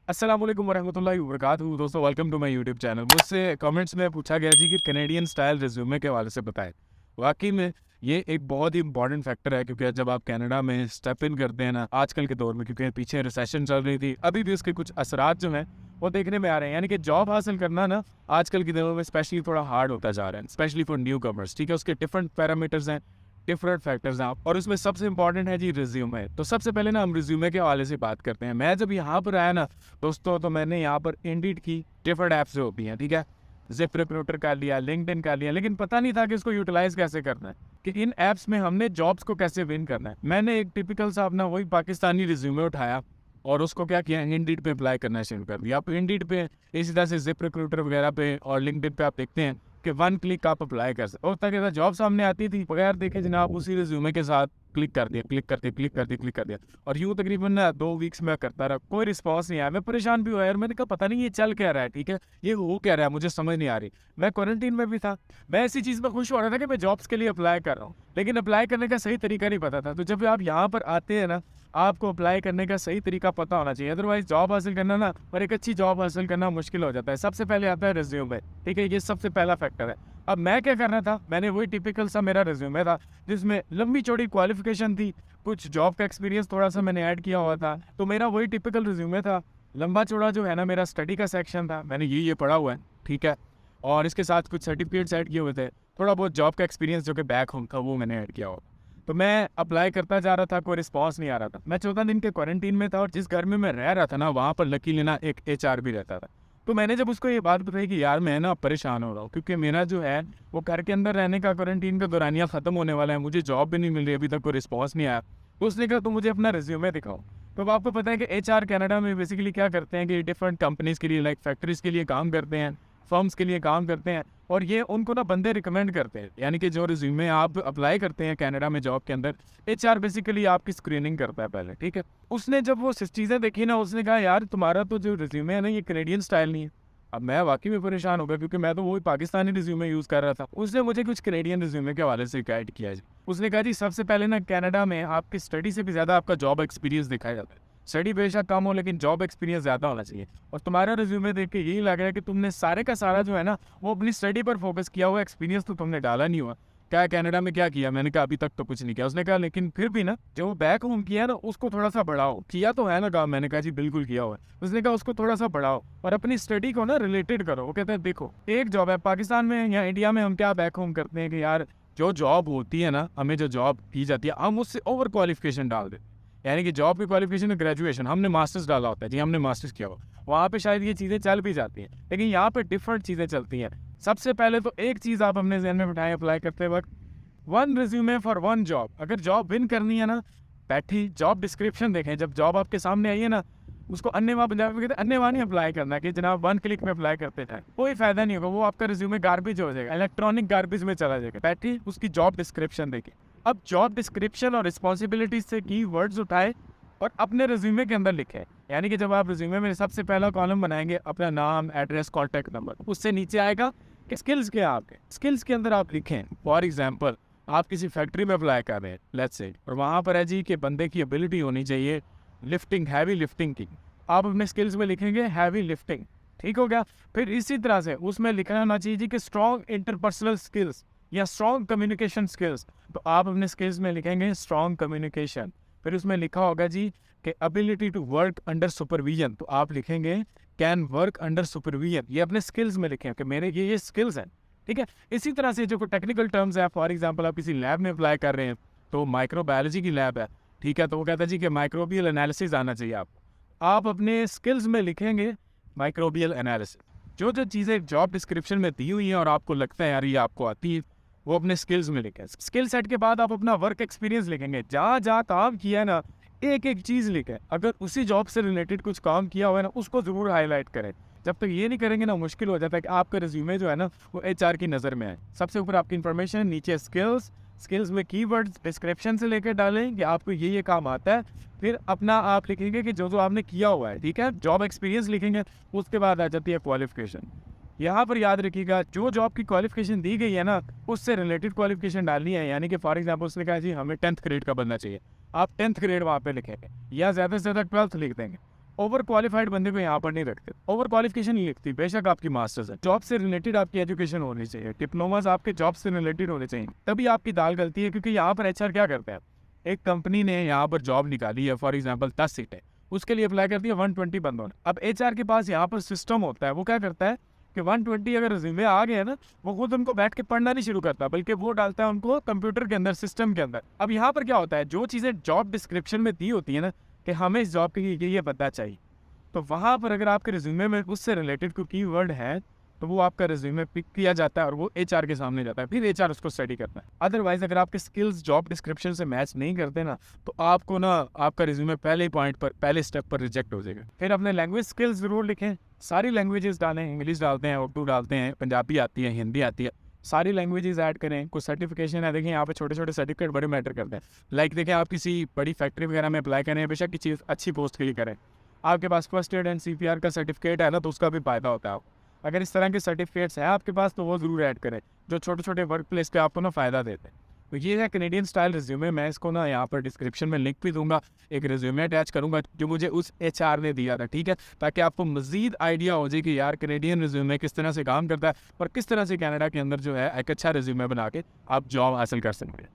अस्सलाम वालेकुम वरहमतुल्लाहि वबरकातुहू। दोस्तों welcome to my YouTube channel. मुझसे कमेंट्स में पूछा गया जी कि कैनेडियन स्टाइल रिज्यूमे के हवाले से बताएं। वाकई में ये एक बहुत ही इंपॉर्टेंट फैक्टर है, क्योंकि जब आप कनाडा में स्टेप इन करते हैं ना आजकल के दौर में, क्योंकि पीछे रिसेशन चल रही थी, अभी भी उसके कुछ असरात जो हैं वो देखने में आ रहे हैं। यानी कि जॉब हासिल करना ना आजकल के दिनों में स्पेशली थोड़ा हार्ड होता जा रहा है, स्पेशली फॉर न्यू कमर्स। ठीक है, उसके डिफरेंट पैरामीटर्स हैं, डिफरेंट फैक्टर्स हैं, और उसमें सबसे इंपॉर्टेंट है जी रिज्यूमे। तो सबसे पहले ना हम रिज्यूमे के हवाले से बात करते हैं। मैं जब यहाँ पर आया ना दोस्तों, तो मैंने यहाँ पर इंडीड की डिफरेंट ऐप्स जो होती हैं, ठीक है, ज़िप रिक्रूटर का लिया, लिंक्डइन का लिया, लेकिन पता नहीं था कि इसको यूटिलाइज कैसे करना है, कि इन ऐप्स में हमने जॉब्स को कैसे विन करना है। मैंने एक टिपिकल सा अपना वही पाकिस्तानी रिज्यूमे उठाया और उसको क्या किया, इंडीड पे अप्लाई करना शुरू कर दिया। आप इंडीड पे इसी तरह से ज़िप रिक्रूटर वगैरह पे और लिंक्डइन पे आप देखते हैं कि वन क्लिक आप अप्लाई कर सकते। और तक जॉब सामने आती थी, बगैर देखे जनाब उसी रिज्यूमे के साथ क्लिक कर दिया, क्लिक कर दिया, और यूँ तकरीबन ना 2 वीक्स में करता रहा, कोई रिस्पॉन्स नहीं आया। मैं परेशान भी हुआ यार, मैंने कहा पता नहीं ये चल क्या रहा है, ठीक है, ये हो क्या रहा है, मुझे समझ नहीं आ रही। मैं क्वारंटीन में भी था, मैं ऐसी चीज़ में खुश हो रहा था कि मैं जॉब्स के लिए अप्लाई कर रहा हूँ, लेकिन अप्लाई करने का सही तरीका नहीं पता था। तो जब आप यहाँ पर आते हैं ना, आपको अप्लाई करने का सही तरीका पता होना चाहिए, अदरवाइज जॉब हासिल करना ना, और एक अच्छी जॉब हासिल करना मुश्किल हो जाता है। सबसे पहले आता है रिज्यूमे, ठीक है, ये सबसे पहला फैक्टर है। अब मैं क्या करना था, मैंने वही टिपिकल सा मेरा रिज्यूमे था जिसमें लंबी चौड़ी क्वालिफिकेशन थी, कुछ जॉब का एक्सपीरियंस थोड़ा सा मैंने ऐड किया हुआ था। तो मेरा वही टिपिकल रिज्यूमे था, लंबा चौड़ा जो है ना मेरा स्टडी का सेक्शन था, मैंने ये पढ़ा हुआ है, ठीक है, और इसके साथ कुछ सर्टिफिकेट्स ऐड किए हुए थे, थोड़ा बहुत जॉब का एक्सपीरियंस जो कि बैक होम था वो मैंने ऐड किया हुआ। तो मैं अप्लाई करता जा रहा था, कोई रिस्पॉन्स नहीं आ रहा था। मैं 14 दिन के क्वारंटीन में था, और जिस घर में मैं रह रहा था ना वहाँ पर लकीली ना एक HR भी रहता था। तो मैंने जब उसको ये बात बताई कि यार मैं ना परेशान हो रहा हूँ, क्योंकि मेरा जो है वो घर के अंदर रहने का क्वारंटीन का दौरानिया ख़त्म होने वाला है, मुझे जॉब भी नहीं मिल रही, अभी तक कोई रिस्पॉन्स नहीं आया। तो उसने कहा तो मुझे अपना रिज्यूमे दिखाओ। तो अब आपको पता है कि HR कनाडा में बेसिकली क्या करते हैं कि डिफरेंट कंपनीज़ के लिए, लाइक फैक्ट्रीज़ के लिए काम करते हैं, फर्म्स के लिए काम करते हैं, और ये उनको ना बंदे रिकमेंड करते हैं। यानी कि जो रिज्यूमे आप अप्लाई करते हैं कनाडा में जॉब के अंदर, HR बेसिकली आपकी स्क्रीनिंग करता है पहले, ठीक है। उसने जब वो चीज़ें देखी ना, उसने कहा यार तुम्हारा तो जो रिज्यूमे है ना ये कैनेडियन स्टाइल नहीं है। अब मैं वाकई में परेशान हो गया, क्योंकि मैं तो वही पाकिस्तानी रिज्यूमे यूज़ कर रहा था। उसने मुझे कुछ कैनेडियन रिज्यूमे के हवाले से गाइड किया जी। उसने कहा जी सबसे पहले ना कनाडा में आपकी स्टडी से भी ज़्यादा आपका जॉब एक्सपीरियंस दिखाया जाता है। स्टडी बेशक कम हो, लेकिन जॉब एक्सपीरियंस ज़्यादा होना चाहिए। और तुम्हारा रिज्यूमे देख के यही लग रहा है कि तुमने सारे का सारा जो है ना वो अपनी स्टडी पर फोकस किया हुआ, एक्सपीरियंस तो तुमने डाला नहीं हुआ। क्या कनाडा में क्या किया? मैंने कहा अभी तक तो कुछ नहीं किया। उसने कहा लेकिन फिर भी ना जो बैक होम किया ना उसको थोड़ा सा बढ़ाओ। किया तो है ना काम? मैंने कहा जी बिल्कुल किया हुआ है। उसने कहा उसको थोड़ा सा बढ़ाओ और अपनी स्टडी को ना रिलेटेड करो। वो कहते हैं देखो एक जॉब है पाकिस्तान में या इंडिया में, हम क्या बैक होम करते हैं कि यार जो जॉब होती है ना, हमें जो जॉब की जाती है हम उससे ओवर क्वालिफिकेशन डाल देते हैं। यानी कि जॉब की क्वालिफिकेशन ग्रेजुएशन, हमने मास्टर्स डाला होता है जी, हमने मास्टर्स किया हुआ, वहाँ पे शायद ये चीज़ें चल भी जाती हैं, लेकिन यहाँ पे डिफरेंट चीज़ें चलती हैं। सबसे पहले तो एक चीज़ आप अपने जहन में बिठाएं अप्लाई करते वक्त, one resume for one job. अगर जॉब विन करनी है ना, बैठी जॉब डिस्क्रिप्शन देखें, जब जॉब आपके सामने आई है ना, उसको अन्यवा पंजाबी में कहते हैं, अन्यवा नहीं अप्लाई करना कि जनाब वन क्लिक में अप्लाई करते जाए, कोई फायदा नहीं होगा, वो आपका रिज्यूमे गार्बेज हो जाएगा, इलेक्ट्रॉनिक गार्बेज में चला जाएगा। बैठी उसकी जॉब डिस्क्रिप्शन देखें। अब जॉब डिस्क्रिप्शन और रिस्पॉन्सिबिलिटीज से की वर्ड्स उठाए और अपने रिज्यूमे के अंदर लिखे। यानी कि जब आप रिज्यूमे में सबसे पहला कॉलम बनाएंगे अपना नाम, एड्रेस, कॉन्टैक्ट नंबर, उससे नीचे आएगा कि स्किल्स क्या है आपके, स्किल्स के अंदर आप लिखें। फॉर एग्जांपल आप किसी फैक्ट्री में अप्लाई कर रहे हैं लेट्स से, और वहाँ पर है जी कि बंदे की एबिलिटी होनी चाहिए लिफ्टिंग, हैवी लिफ्टिंग की, आप अपने स्किल्स में लिखेंगे हैवी लिफ्टिंग। ठीक हो गया। फिर इसी तरह से उसमें लिखना होना चाहिए जी कि स्ट्रॉन्ग इंटरपर्सनल स्किल्स या स्ट्रॉन्ग कम्युनिकेशन स्किल्स, तो आप अपने स्किल्स में लिखेंगे स्ट्रॉन्ग कम्युनिकेशन। फिर उसमें लिखा होगा जी कि ability to work under supervision, तो आप लिखेंगे कैन वर्क अंडर सुपरविजन। ये अपने स्किल्स में लिखें कि मेरे ये स्किल्स हैं, ठीक है। इसी तरह से जो टेक्निकल टर्म्स है, फॉर एग्जांपल आप किसी लैब में अप्लाई कर रहे हैं, तो माइक्रोबायोलॉजी की लैब है, ठीक है, तो वो कहता है जी कि माइक्रोबियल एनालिसिस आना चाहिए आपको, आप अपने स्किल्स में लिखेंगे माइक्रोबियल एनालिसिस। जो जो चीज़ें जॉब डिस्क्रिप्शन में दी हुई हैं और आपको लगता है यार ये आपको आती है, वो अपने स्किल्स में लिखें। स्किल सेट के बाद आप अपना वर्क एक्सपीरियंस लिखेंगे, जहाँ जहाँ काम किया है ना एक एक चीज़ लिखें। अगर उसी जॉब से रिलेटेड कुछ काम किया हुआ है ना उसको ज़रूर हाईलाइट करें। जब तक ये नहीं करेंगे ना मुश्किल हो जाता है कि आपका रिज्यूमे जो है ना वो HR की नज़र में आए। सबसे ऊपर आपकी इन्फॉर्मेशन, नीचे स्किल्स, स्किल्स में कीवर्ड्स डिस्क्रिप्शन से लेकर डालें कि आपको ये काम आता है। फिर अपना आप लिखेंगे कि जो जो आपने किया हुआ है, ठीक है, जॉब एक्सपीरियंस लिखेंगे। उसके बाद आ जाती है क्वालिफिकेशन। यहाँ पर याद रखिएगा जो जॉब की क्वालिफिकेशन दी गई है ना उससे रिलेटेड क्वालिफिकेशन डालनी है। यानी कि फॉर एग्जांपल उसने कहा जी हमें 10th ग्रेड का बनना चाहिए, आप 10th ग्रेड वहाँ पे लिखेंगे, या ज़्यादा से ज़्यादा 12th लिख देंगे। ओवर क्वालिफाइड बंदे को यहाँ पर नहीं रखते। ओवर क्वालिफिकेशन नहीं लिखती, बेशक आपकी मास्टर्स है, जॉब से रिलेटेड आपकी एजुकेशन होनी चाहिए, डिप्लोमास आपके जॉब से रिलेटेड होने चाहिए, तभी आपकी दाल गलती है। क्योंकि यहाँ पर एचआर क्या करता है, एक कंपनी ने यहाँ पर जॉब निकाली है, फॉर एग्जाम्पल 10 सीटें, उसके लिए अप्लाई करती है 120 बंदों ने। अब एचआर के पास यहाँ पर सिस्टम होता है, वो क्या करता है कि 120 अगर रिज्यूमे आ गए ना, वो खुद उनको बैठ के पढ़ना नहीं शुरू करता, बल्कि वो डालता है उनको कंप्यूटर के अंदर, सिस्टम के अंदर। अब यहाँ पर क्या होता है, जो चीज़ें जॉब डिस्क्रिप्शन में दी होती है ना कि हमें इस जॉब के लिए ये पता चाहिए, तो वहाँ पर अगर आपके रिज्यूमे में उससे रिलेटेड कोई कीवर्ड है तो वो आपका रिज्यूमे पिक किया जाता है और वो एचआर के सामने जाता है, फिर एचआर उसको स्टडी करता है। अदरवाइज अगर आपके स्किल्स जॉब डिस्क्रिप्शन से मैच नहीं करते ना, तो आपको ना आपका रिज्यूमे पहले पॉइंट पर, पहले स्टेप पर रिजेक्ट हो जाएगा। फिर अपने लैंग्वेज स्किल्स ज़रूर लिखें, सारी लैंग्वेजेस डालें, इंग्लिश डालते हैं, उर्दू डालते हैं, पंजाबी आती है, हिंदी आती है, सारी लैंग्वेजेस ऐड करें। कुछ सर्टिफिकेशन है, देखें यहाँ पे छोटे छोटे सर्टिफिकेट बड़े मैटर करते हैं। लाइक देखें, आप किसी बड़ी फैक्ट्री वगैरह में अप्लाई करें, बेशक किसी अच्छी पोस्ट के लिए करें, आपके पास फर्स्ट एड एंड सीपीआर का सर्टिफिकेट है ना, तो उसका भी फायदा होता है। अगर इस तरह के सर्टिफिकेट्स हैं आपके पास तो वो ज़रूर ऐड करें, जो छोटे छोटे वर्क प्लेस पे आपको ना फ़ायदा देते हैं। तो ये है कैनेडियन स्टाइल रिज्यूमे। मैं इसको ना यहाँ पर डिस्क्रिप्शन में लिंक भी दूंगा, एक रिज्यूमे अटैच करूँगा जो मुझे उस एचआर ने दिया था, ठीक है, ताकि आपको मज़ीद आइडिया हो जाए कि यार कैनेडियन रिज्यूमे किस तरह से काम करता है और किस तरह से कनाडा के अंदर जो है एक अच्छा रिज्यूमे बना के आप जॉब हासिल कर सकते हैं।